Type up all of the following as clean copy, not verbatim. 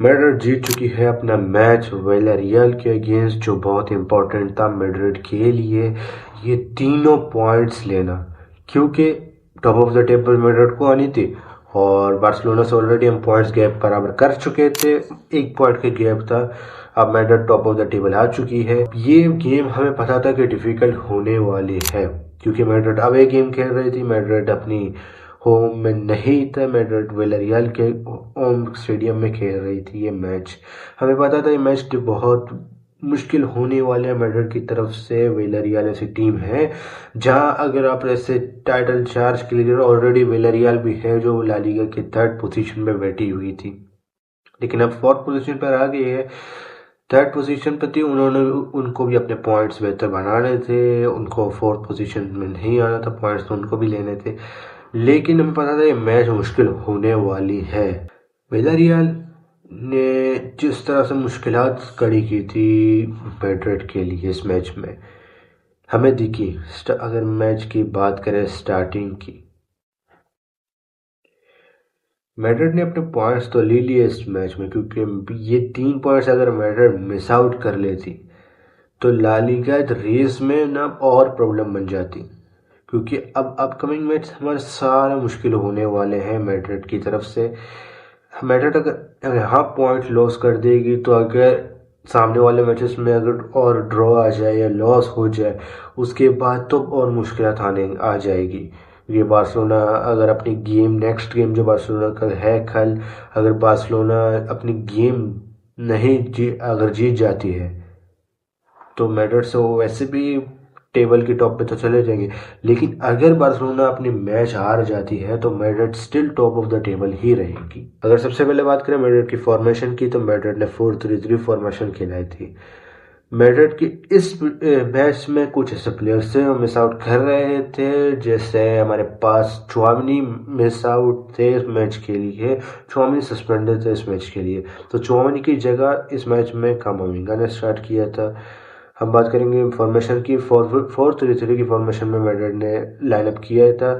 Madrid जीत चुकी है अपना मैच विलारियल के अगेंस्ट, जो बहुत इंपॉर्टेंट था मैड्रिड के लिए ये तीनों पॉइंट्स लेना, क्योंकि top of the table Madrid को आनी थी और बार्सिलोना से ऑलरेडी हम पॉइंट्स गैप बराबर कर चुके थे, 1 पॉइंट का गैप था। अब Madrid top of the table आ चुकी है। ये गेम हमें पता था कि डिफिकल्ट होने वाली है, क्योंकि मैड्रिड अवे गेम खेल रही थी, मैड्रिड अपनी होम में नहीं था, मैड्रिड विलारियल के होम स्टेडियम में खेल रही थी ये मैच। हमें पता था ये मैच बहुत मुश्किल होने वाले हैं मैड्रिड की तरफ से। विलारियल ऐसी टीम है जहां अगर आप ऐसे टाइटल चार्ज के लिए, ऑलरेडी विलारियल भी है जो ला लीगा की 3rd पोजीशन में बैठी हुई थी, लेकिन अब 4th पोजीशन पर आ गई है। 3rd पोजीशन पर थी, उन्होंने उनको भी अपने पॉइंट्स बेहतर बनाने थे, उनको 4th पोजीशन में नहीं आना था, पॉइंट्स तो उनको भी लेने थे, लेकिन हमें पता था ये मैच मुश्किल होने वाली है। विलारियल ने जिस तरह से मुश्किलात खड़ी की थी मैड्रिड के लिए इस मैच में हमें दिखी। अगर मैच की बात करें स्टार्टिंग की, मैड्रिड ने अपने पॉइंट्स तो ले लिए इस मैच में, क्योंकि ये 3 पॉइंट्स अगर मैड्रिड मिस आउट कर लेती तो ला लीगा रेस में ना और प्रॉब्लम बन जाती, क्योंकि अब अपकमिंग मैच हमारे सारे मुश्किल होने वाले हैं मैड्रिड की तरफ से। मैड्रिड अगर यहाँ पॉइंट लॉस कर देगी तो अगर सामने वाले मैचेस में अगर और ड्रॉ आ जाए या लॉस हो जाए उसके बाद तो और मुश्किलात आने आ जाएगी। ये बार्सिलोना अगर अपनी गेम नेक्स्ट गेम जो बार्सिलोना का है कल, अगर बार्सिलोना अपनी गेम नहीं अगर जीत जाती है तो मैड्रिड से वो वैसे भी टेबल के टॉप पे तो चले जाएंगे, लेकिन अगर बार्सिलोना अपनी मैच हार जाती है तो Madrid still top of the table ही रहेगी। अगर सबसे पहले बात करें मैड्रिड की फॉर्मेशन की, तो मैड्रिड ने 4-3-3 फॉर्मेशन खेलाई थी। मैड्रिड की इस मैच में कुछ ऐसे प्लेयर्स थे जो मिस आउट कर रहे थे, जैसे हमारे पास चुआमनी मिस आउट थे इस मैच के लिए, चुआमनी सस्पेंडेड थे इस मैच के लिए, तो चुआमनी की जगह इस मैच में कामाविंगा ने स्टार्ट किया था। हम बात करेंगे फॉर्मेशन की, 4-3-3 की फॉर्मेशन में मैड्रिड ने लाइनअप किया था।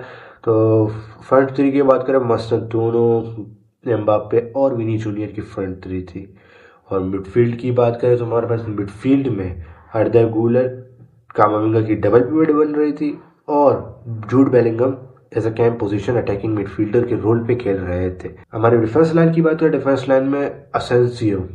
तो फ्रंट थ्री की बात करें, मास्टरडोनो, एम्बाप्पे और विनी जूनियर की फ्रंट थ्री थी। और मिडफील्ड की बात करें तो हमारे पास मिडफील्ड में अर्दा गुलर, कामाविंगा की डबल पिवट बन रही थी और Jude Bellingham as a camp position attacking midfielder के रोल पे खेल रहे थे। हमारे डिफेंस लाइन की बात करें, डिफेंस लाइन में Asensio,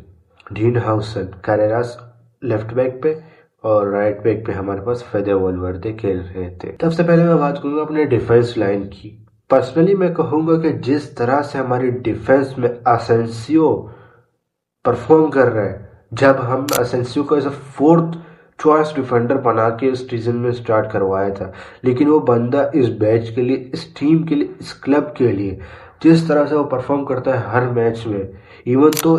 Dean Huijsen, Carreras left back पे और राइट बैक पे हमारे पास फेदे वॉलवर्दे खेल रहे थे। सबसे पहले मैं बात करूंगा अपने डिफेंस लाइन की। पर्सनली मैं कहूंगा कि जिस तरह से हमारी डिफेंस में असेंसियो परफॉर्म कर रहा है, जब हम असेंसियो को as a 4th choice defender बना के इस सीजन में स्टार्ट करवाया था, लेकिन वो बंदा इस बैच के लिए, इस टीम के लिए, इस क्लब के लिए जिस तरह से वो परफॉर्म करता है हर मैच में, इवन तो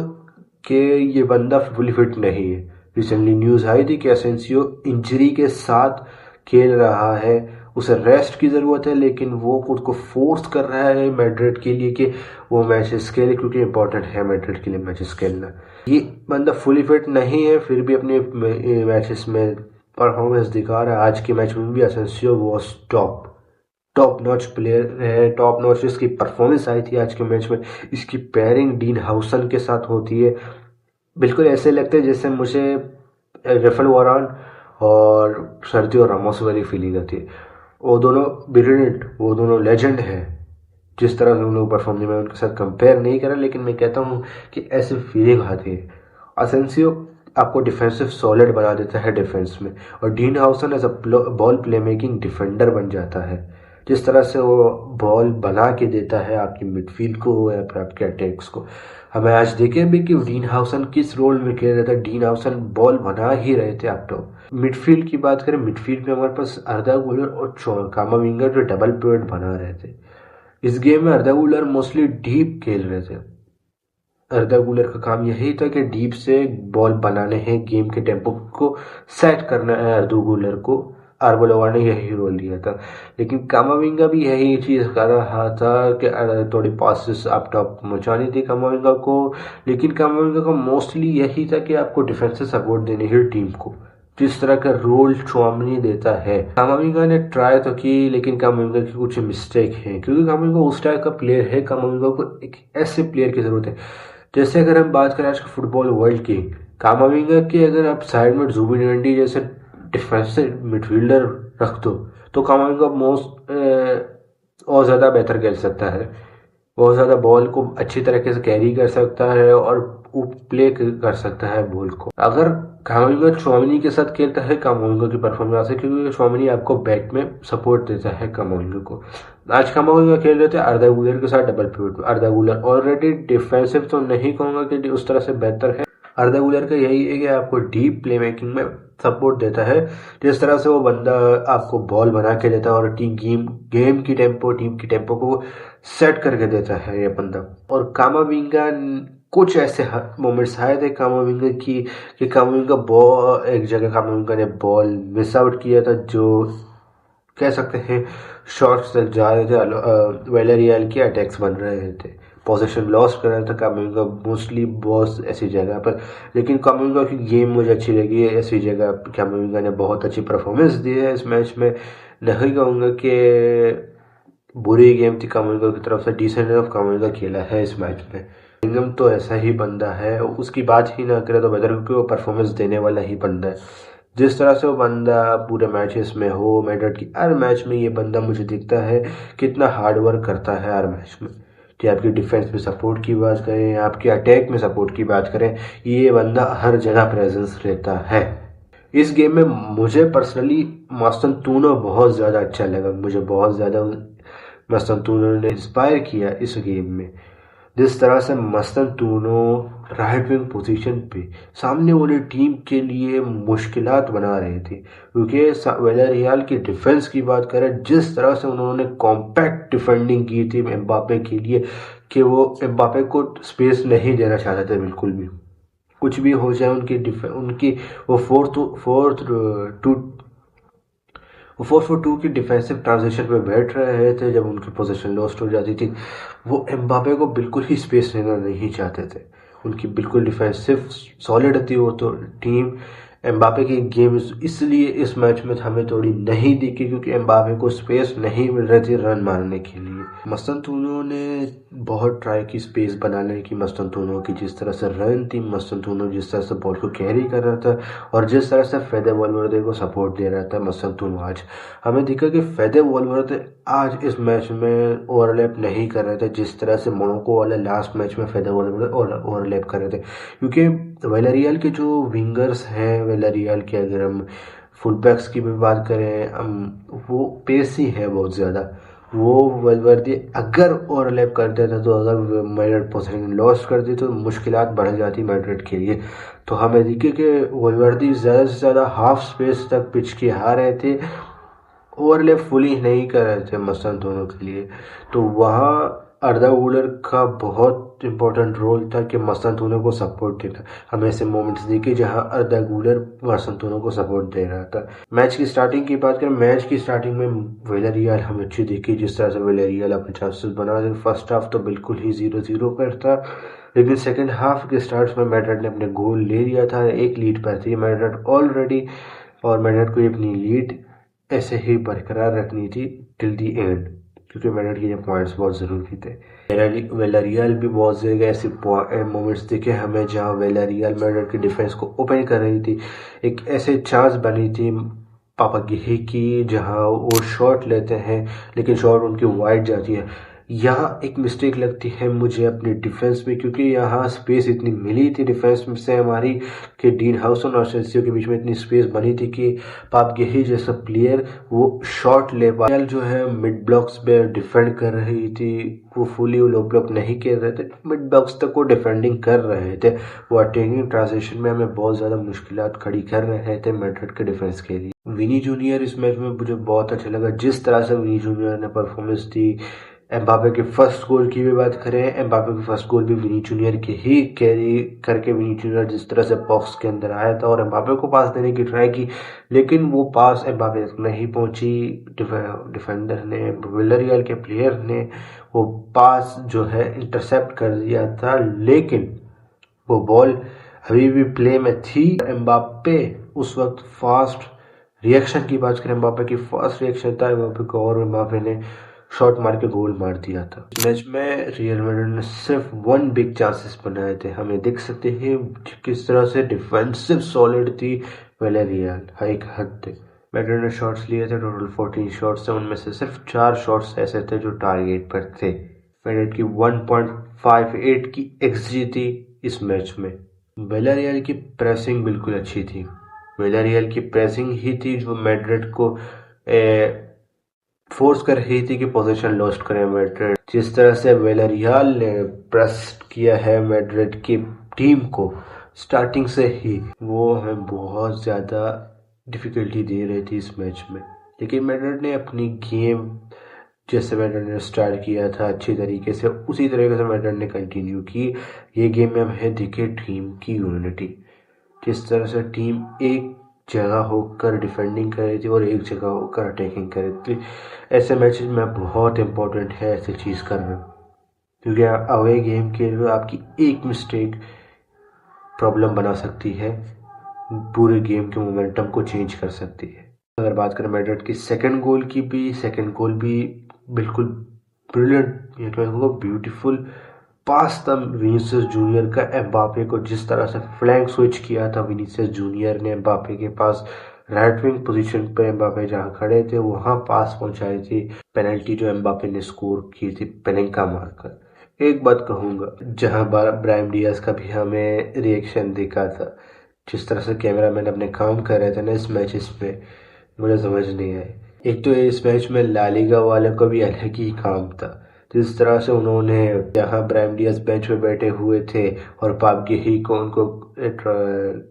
कि ये बंदा फुली फिट नहीं है। रिसेंटली न्यूज़ आई थी कि असेंसियो इंजरी के साथ खेल रहा है, उसे रेस्ट की ज़रूरत है, लेकिन वो खुद को फोर्स कर रहा है मैड्रिड के लिए कि वो मैचेस खेले, क्योंकि इंपॉर्टेंट है मैड्रिड के लिए मैचेस खेलना। ये बंदा फुली फिट नहीं है, फिर भी अपने मैचेस में परफॉर्मेंस दिखा रहा है। आज के मैच में भी Asensio was top notch player है, टॉप नॉच इसकी परफॉर्मेंस आई थी आज के मैच में। इसकी पेयरिंग डीन हाउसन के साथ होती है, बिल्कुल ऐसे लगते हैं जैसे मुझे रेफल वारान और सर्जियो रामोस वाली फीलिंग आती है। वो दोनों ब्रिलियंट, वो दोनों लेजेंड हैं। जिस तरह से उन लोग परफॉर्म, मैं उनके साथ कंपेयर नहीं कर रहा, लेकिन मैं कहता हूँ कि ऐसी फीलिंग आती है। असेंसियो आपको डिफेंसिव सॉलिड बना देता है डिफेंस में, और Dean Huijsen as a ball play making defender बन जाता है। जिस तरह से वो बॉल बना के देता है आपकी मिडफील्ड को या फिर आपके अटैक्स को, हमें आज देखे भी कि डीन हाउसन किस रोल में खेल रहा था। डीन हाउसन बॉल बना ही रहे थे आप तो। मिडफील्ड की बात करें, मिडफील्ड में हमारे पास अर्दा गुलर और कामाविंगा जो डबल पिवट बना रहे थे। इस गेम में अर्दा गुलर मोस्टली डीप खेल रहे थे। अर्दा गुलर का काम यही था कि डीप से बॉल बनाने हैं, गेम के टेम्पो को सेट करना है अर्दा गुलर को। आर्बोलोवा ने यही रोल लिया था, लेकिन कामाविंगा भी यही चीज़ कर रहा था कि थोड़ी पासिस आप टॉप पहुंचानी थी कामाविंगा को, लेकिन कामाविंगा का मोस्टली यही था कि आपको डिफेंसिव सपोर्ट देनी है टीम को, जिस तरह का रोल चुआमनी देता है। कामाविंगा ने ट्राई तो की, लेकिन कामाविंगा की कुछ मिस्टेक है, क्योंकि कामाविंगा उस टाइप का प्लेयर है। कामाविंगा को एक ऐसे प्लेयर की जरूरत है जैसे अगर हम बात करें आज के फुटबॉल वर्ल्ड की, कामाविंगा की अगर आप साइड में जुबिमेंडी जैसे डिफेंसिव मिडफील्डर रख दो तो कामाविंगा मोस्ट और ज़्यादा बेहतर खेल सकता है। बहुत ज़्यादा बॉल को अच्छी तरीके से कैरी कर सकता है और प्ले कर सकता है बॉल को। अगर कामाविंगा चौमिनी के साथ खेलता है कामाविंगा की परफॉर्मेंस है, क्योंकि चौमिनी आपको बैक में सपोर्ट देता है कामाविंगा को। आज कामाविंगा खेल रहे थे अर्धा गुलर के साथ डबल पिवट में। अर्धा गुलर ऑलरेडी डिफेंसिव तो नहीं कहूंगा कि उस तरह से बेहतर है। अर्धा गुलर का यही है कि आपको डीप प्ले मेकिंग में सपोर्ट देता है। जिस तरह से वो बंदा आपको बॉल बना के देता है और टीम की टेम्पो को सेट करके देता है ये बंदा। और कामाविंगा कुछ ऐसे मोमेंट्स आए थे कामाविंगा की कि कामाविंगा बॉल एक जगह कामाविंगा ने बॉल मिस आउट किया था, जो कह सकते हैं शॉट्स तक जा रहे थे। वेलेरियल के अटैक्स बन रहे थे, पोजीशन लॉस कर रहा था कामाविंगा मोस्टली बॉस ऐसी जगह पर। लेकिन कामाविंगा की गेम मुझे अच्छी लगी है ऐसी जगह। कामाविंगा ने बहुत अच्छी परफॉर्मेंस दी है इस मैच में। नहीं कहूँगा कि बुरी गेम थी कामाविंगा की तरफ से, डिसेंट ऑफ कामाविंगा खेला है इस मैच में। बिलिंघम तो ऐसा ही बंदा है, उसकी बात ही ना करे तो बेहतर, क्योंकि वो परफॉर्मेंस देने वाला ही बंदा है। जिस तरह से वो बंदा पूरे मैचेस में हो, मैड्रिड की हर मैच में ये बंदा मुझे दिखता है कितना हार्ड वर्क करता है हर मैच में। कि आपकी डिफेंस में सपोर्ट की बात करें, आपके अटैक में सपोर्ट की बात करें, ये बंदा हर जगह प्रेजेंस रहता है। इस गेम में मुझे पर्सनली मास्तनतुनो बहुत ज़्यादा अच्छा लगा। मुझे बहुत ज़्यादा मास्तनतुनो ने इंस्पायर किया इस गेम में। जिस तरह से मास्तनतुनो राइट विंग पोजीशन पे सामने वाली टीम के लिए मुश्किलात बना रहे थे, क्योंकि विलारियल की डिफेंस की बात करें, जिस तरह से उन्होंने कॉम्पैक्ट डिफेंडिंग की थी एम्बापे के लिए कि वो एम्बापे को स्पेस नहीं देना चाहते थे बिल्कुल भी। कुछ भी हो जाए उनकी वो 4-4-2 की डिफेंसिव ट्रांजिशन पे बैठ रहे थे। जब उनकी पोजीशन लॉस्ट हो जाती थी, वो एम्बापे को बिल्कुल ही स्पेस देना नहीं चाहते थे। उनकी बिल्कुल डिफेंसिव सॉलिड थी वो तो टीम। एम्बापे की गेम इसलिए इस मैच में हमें थोड़ी नहीं दिखी, क्योंकि एम्बापे को स्पेस नहीं मिल रही थी रन मारने के लिए। मास्तनतुनो ने बहुत ट्राई की स्पेस बनाने की मास्तनतुनो की, जिस तरह से रन थी मास्तनतुनो, जिस तरह से बॉल को कैरी कर रहा था और जिस तरह से फेदे वॉलवर्दे को सपोर्ट दे रहा था मास्तनतुनो। आज हमें दिखा कि फेदे वॉलवर्दे आज इस मैच में ओवरलैप नहीं कर रहे थे, जिस तरह से मोनाको वाले लास्ट मैच में फेदे वॉलवर्दे ओवरलैप कर रहे थे। क्योंकि विलारियल के जो विंगर्स हैं, विलारियल के अगर हम फुल बैक्स की भी बात करें, वो पेसी है बहुत ज़्यादा। वो वलवर्दी अगर ओवरलैप कर देता तो अगर मैड्रिड पोजीशन लॉस कर दी तो मुश्किलात बढ़ जाती मैड्रिड के लिए। तो हमें दिखे कि वलवर्दी ज़्यादा से ज़्यादा हाफ स्पेस तक पिच की आ रहे थे, ओवरलैप फुली नहीं कर रहे थे मसन दोनों के लिए। तो वहाँ अर्दा गुलर का बहुत इंपॉर्टेंट रोल था कि मस्तनतुनो को सपोर्ट देना। हमें ऐसे मोमेंट्स दिखे जहां अर्दा गुलर मस्तनतुनो को सपोर्ट दे रहा था। मैच की स्टार्टिंग की बात करें, मैच की स्टार्टिंग में विलारियल हमें अच्छी दिखी, जिस तरह से विलारियल अपने चांसेस बना रहे। फर्स्ट हाफ तो बिल्कुल ही 0-0 पर था, लेकिन सेकेंड हाफ के स्टार्ट में मैड्रिड ने अपने गोल ले लिया था। एक लीड पर थी मैड्रिड ऑलरेडी, और मैड्रिड को अपनी लीड ऐसे ही बरकरार रखनी थी टिल दी एंड, क्योंकि मैड्रिड के लिए पॉइंट्स बहुत ज़रूरी थे। विलारियल भी बहुत जगह ऐसे मोमेंट्स दिखे हमें जहां विलारियल मैड्रिड की डिफेंस को ओपन कर रही थी। एक ऐसे चांस बनी थी पापागेही की जहां वो शॉट लेते हैं, लेकिन शॉट उनकी वाइड जाती है। यहाँ एक मिस्टेक लगती है मुझे अपनी डिफेंस में, क्योंकि यहाँ स्पेस इतनी मिली थी डिफेंस में से हमारी कि डीन हाउसन और सेंसियो के बीच में इतनी स्पेस बनी थी कि पापगेही जैसा प्लेयर वो शॉट ले पाया। जो है मिड ब्लॉक्स पे डिफेंड कर रही थी, वो फुली लो ब्लॉक नहीं कर रहे थे, मिड ब्लॉक्स तक वो डिफेंडिंग कर रहे थे। वो अटैकिंग ट्रांजिशन में हमें बहुत ज़्यादा मुश्किलात खड़ी कर रहे थे मैड्रिड के डिफेंस के लिए। विनी जूनियर इस मैच में मुझे बहुत अच्छा लगा, जिस तरह से विनी जूनियर ने परफॉर्मेंस दी। एम्बापे के फर्स्ट गोल की भी बात करें, एम्बापे के फर्स्ट गोल भी विनी जूनियर के ही कैरी करके विनी जूनियर जिस तरह से बॉक्स के अंदर आया था और एम्बापे को पास देने की ट्राई की, लेकिन वो पास एम्बापे तक नहीं पहुंची। डिफेंडर ने, विलारियल के प्लेयर ने वो पास जो है इंटरसेप्ट कर दिया था, लेकिन वो बॉल अभी भी प्ले में थी। एम्बापे उस वक्त फास्ट रिएक्शन की बात करें, एम्बापे की फास्ट रिएक्शन था एम्बापे को, और एम्बापे ने शॉट मार के गोल मार दिया था। इस मैच में रियल मैड्रिड ने सिर्फ 1 बिग चांसेस बनाए थे। हमें देख सकते हैं किस तरह से डिफेंसिव सॉलिड थी विलारियल एक हद तक। मैड्रिड ने शॉट्स लिए थे, टोटल 14 शॉट्स थे, उनमें से सिर्फ 4 शॉट्स ऐसे थे जो टारगेट पर थे। मैड्रिड की 1.58 की एक्सजी थी इस मैच में। विलारियल की प्रेसिंग बिल्कुल अच्छी थी। विलारियल की प्रेसिंग ही थी जो मैड्रिड को फोर्स कर रही थी कि पोजीशन लॉस्ट करें मैड्रिड। जिस तरह से विलारियल ने प्रेस किया है मैड्रिड की टीम को स्टार्टिंग से ही, वो हमें बहुत ज़्यादा डिफिकल्टी दे रही थी इस मैच में। लेकिन मैड्रिड ने अपनी गेम जैसे मैड्रिड ने स्टार्ट किया था अच्छी तरीके से, उसी तरीके से मैड्रिड ने कंटिन्यू की। ये गेम में हमें दिखे टीम की यूनिटी, जिस तरह से टीम एक जगह होकर डिफेंडिंग कर रही थी और एक जगह होकर अटैकिंग कर रही थी। ऐसे मैचेस में बहुत इंपॉर्टेंट है ऐसी चीज़ करना, क्योंकि अवे गेम के लिए आपकी एक मिस्टेक प्रॉब्लम बना सकती है, पूरे गेम के मोमेंटम को चेंज कर सकती है। अगर बात करें मैड्रिड की सेकंड गोल भी बिल्कुल ब्रिलियंट, ये ब्यूटीफुल पास था विनीसियस जूनियर का एम्बापे को। जिस तरह से फ्लैंक स्विच किया था विनीसियस जूनियर ने एम्बापे के पास, राइट विंग पोजीशन पे एम्बापे जहां खड़े थे वहां पास पहुंचाई थी। पेनल्टी जो एम्बापे ने स्कोर की थी पेनेंका मारकर। एक बात कहूंगा, जहां ब्राहिम डियाज का भी हमें रिएक्शन दिखा था, जिस तरह से कैमरामैन अपने काम कर रहे थे ना इस मैचेस में, मुझे समझ नहीं आई। एक तो इस मैच में ला लीगा वालों का भी अलग ही काम था। जिस तरह से उन्होंने यहाँ ब्राहिम डियाज बेंच पे बैठे हुए थे और पाप गेही को उनको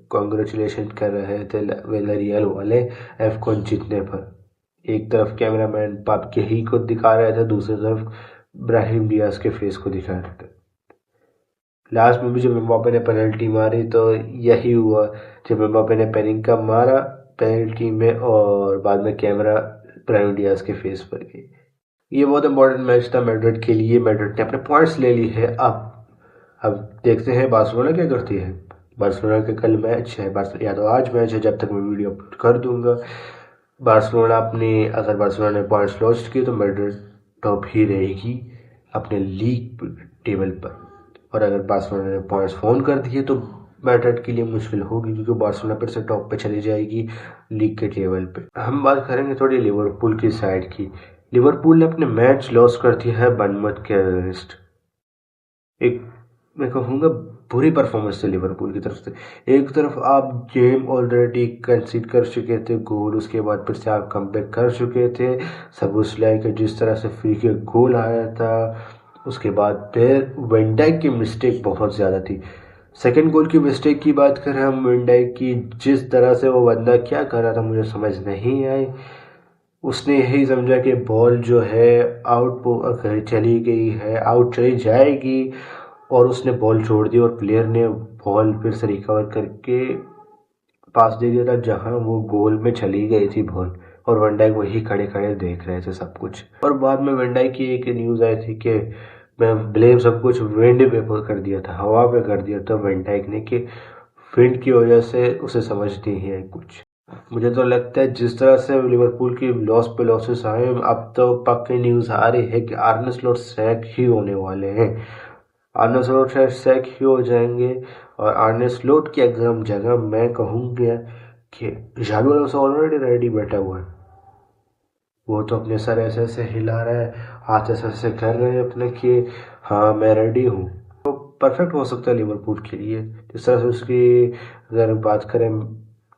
कॉन्ग्रेचुलेशन कर रहे थे विलारियल वाले एफकॉन जीतने पर। एक तरफ कैमरामैन पाप गेही को दिखा रहे थे, दूसरी तरफ ब्राहिम डियाज के फेस को दिखा रहे थे। लास्ट में भी जब एम्बापे ने पेनल्टी मारी तो यही हुआ, जब एम्बापे ने पेनिंका मारा पेनल्टी में और बाद में कैमरा ब्राहिम डियाज के फेस पर गई। ये बहुत इंपॉर्टेंट मैच था मैड्रिड के लिए। मैड्रिड ने अपने पॉइंट्स ले ली है। अब देखते हैं बार्सिलोना क्या करती है। बार्सिलोना के कल मैच है, या तो आज मैच है, जब तक मैं वीडियो अपलोड कर दूंगा। अगर बार्सिलोना ने पॉइंट्स लॉस्ट किए तो मैड्रिड टॉप ही रहेगी अपने लीग टेबल पर, और अगर बार्सिलोना ने पॉइंट्स फोन कर दिए तो मैड्रिड के लिए मुश्किल होगी, क्योंकि बार्सिलोना फिर से टॉप पे चली जाएगी लीग के टेबल पे। हम बात करेंगे थोड़ी लिवरपूल की साइड की। लिवरपूल ने अपने मैच लॉस कर दिया है बर्नमथ के अगेंस्ट। एक मैं कहूँगा बुरी परफॉर्मेंस थी लिवरपूल की तरफ से। एक तरफ आप गेम ऑलरेडी कंसीड कर चुके थे गोल, उसके बाद फिर से आप कमबैक कर चुके थे। सबुसलाई का जिस तरह से फ्री किक गोल आया था, उसके बाद फिर वैन डाइक की मिस्टेक बहुत ज़्यादा थी। सेकंड गोल की मिस्टेक की बात करें हम, वैन डाइक की जिस तरह से वो बंदा क्या कर रहा था मुझे समझ नहीं आई। उसने यही समझा कि बॉल जो है आउट चली गई है, आउट चली जाएगी, और उसने बॉल छोड़ दी और प्लेयर ने बॉल फिर से रिकवर करके पास दे दिया था जहां वो गोल में चली गई थी बॉल, और वन डाइक वही खड़े खड़े देख रहे थे सब कुछ। और बाद में वन डाइक की एक न्यूज़ आई थी कि मैं ब्लेम सब कुछ विंड पे कर दिया था, हवा पे कर दिया था वन डाइक ने, कि विंड की वजह से उसे समझ नहीं है कुछ। मुझे तो लगता है जिस तरह से लिवरपूल की लॉस पे लॉसेस आए, अब तो पक्की न्यूज़ आ रही है कि आर्ने स्लॉट सैक ही होने वाले हैं। आर्ने स्लॉट शायद सैक ही हो जाएंगे, और आर्ने स्लॉट की अगर जगह मैं कहूँगा कि जावी अलोंसो ऑलरेडी रेडी बैठा हुआ है। वो तो अपने सर ऐसे ऐसे हिला रहा है, हाथ ऐसे ऐसे कर रहे हैं अपने कि हाँ मैं रेडी हूँ। तो परफेक्ट हो सकता है लिवरपूल के लिए। जिस तरह से उसकी अगर बात करें,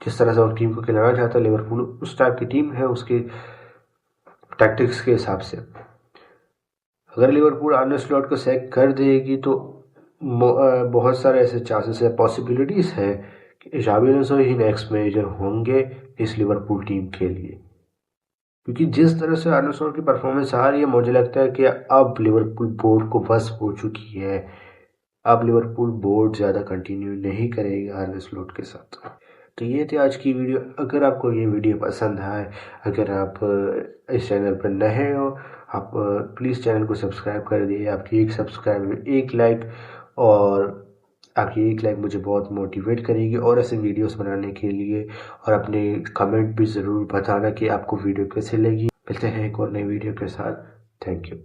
जिस तरह से वो टीम को खिलाना चाहता है लिवरपूल, उस टाइप की टीम है उसकी टैक्टिक्स के हिसाब से। अगर लिवरपूल आर्ने स्लॉट को सैक कर देगी तो बहुत सारे ऐसे चांसेस है, पॉसिबिलिटीज है कि जावी अलोंसो ही नेक्स्ट मैनेजर होंगे इस लिवरपूल टीम के लिए। क्योंकि जिस तरह से आर्ने स्लॉट की परफॉर्मेंस आ रही है, मुझे लगता है कि अब लिवरपूल बोर्ड को बस हो चुकी है। अब लिवरपूल बोर्ड ज़्यादा कंटिन्यू नहीं करेगी आर्ने स्लॉट के साथ। तो ये थी आज की वीडियो। अगर आपको ये वीडियो पसंद आए, अगर आप इस चैनल पर नए हो, आप प्लीज़ चैनल को सब्सक्राइब कर दिए। आपकी एक सब्सक्राइब, एक लाइक, और आपकी एक लाइक मुझे बहुत मोटिवेट करेगी और ऐसे वीडियोस बनाने के लिए। और अपने कमेंट भी ज़रूर बताना कि आपको वीडियो कैसे लगी। मिलते हैं एक और नई वीडियो के साथ। Thank you.